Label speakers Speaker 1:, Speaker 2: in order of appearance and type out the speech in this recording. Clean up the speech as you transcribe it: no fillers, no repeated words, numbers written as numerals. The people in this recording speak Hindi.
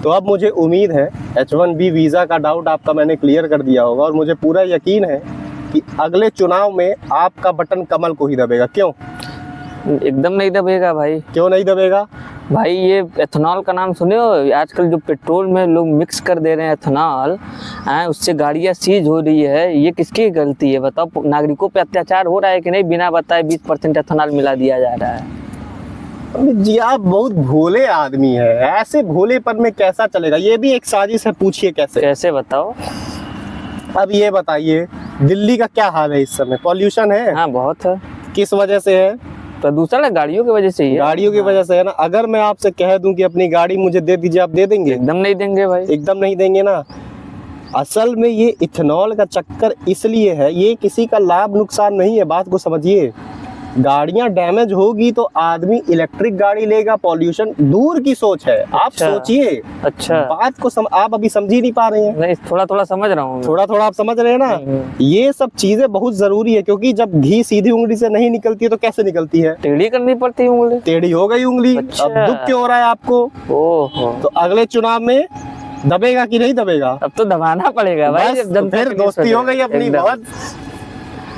Speaker 1: तो अब मुझे उम्मीद है H1B वीज़ा का डाउट आपका मैंने क्लियर कर दिया होगा और मुझे पूरा यकीन है कि अगले चुनाव में आपका बटन कमल को ही दबेगा। क्यों?
Speaker 2: एकदम नहीं दबेगा भाई।
Speaker 1: क्यों नहीं दबेगा
Speaker 2: भाई ये एथेनॉल का नाम सुने हो? आजकल जो पेट्रोल में लोग मिक्स कर दे रहे हैं एथेनॉल, उससे गाड़ियाँ सीज हो रही है। ये किसकी गलती है बताओ? नागरिकों पे अत्याचार हो रहा है कि नहीं? बिना बताए 20% एथेनॉल मिला दिया जा रहा है।
Speaker 1: अमित जी आप बहुत भोले आदमी है, ऐसे भोलेपन में कैसा चलेगा? ये भी एक साजिश है, पूछिए कैसे?
Speaker 2: कैसे बताओ?
Speaker 1: अब ये बताइए दिल्ली का क्या हाल है इस समय? पॉल्यूशन है?
Speaker 2: हाँ बहुत है।
Speaker 1: किस वजह से है?
Speaker 2: प्रदूषण है, गाड़ियों की वजह से ही है।
Speaker 1: गाड़ियों की वजह से है ना। अगर मैं आपसे कह दूं कि अपनी गाड़ी मुझे दे दीजिए, आप दे देंगे?
Speaker 2: एकदम नहीं देंगे भाई।
Speaker 1: एकदम नहीं देंगे ना। असल में ये इथेनॉल का चक्कर इसलिए है, ये किसी का लाभ नुकसान नहीं है, बात को समझिए। गाड़ियां डैमेज होगी तो आदमी इलेक्ट्रिक गाड़ी लेगा, पॉल्यूशन दूर की सोच है। आप सोचिए।
Speaker 2: अच्छा
Speaker 1: बात को आप अभी समझ ही नहीं पा रहे हैं।
Speaker 2: नहीं, थोड़ा थोड़ा समझ रहा हूँ।
Speaker 1: थोड़ा थोड़ा आप समझ रहे हैं ना। ये सब चीजें बहुत जरूरी है, क्योंकि जब घी सीधी उंगली से नहीं निकलती है तो कैसे निकलती है?
Speaker 2: टेढ़ी करनी पड़ती है उंगली।
Speaker 1: टेढ़ी हो गई उंगली।
Speaker 2: अच्छा।
Speaker 1: अब दुख क्यों हो रहा है आपको?
Speaker 2: ओहो,
Speaker 1: तो अगले चुनाव में दबेगा कि नहीं दबेगा?
Speaker 2: अब तो दबाना पड़ेगा भाई।
Speaker 1: बस, तो फिर दोस्ती हो गई अपनी। बहुत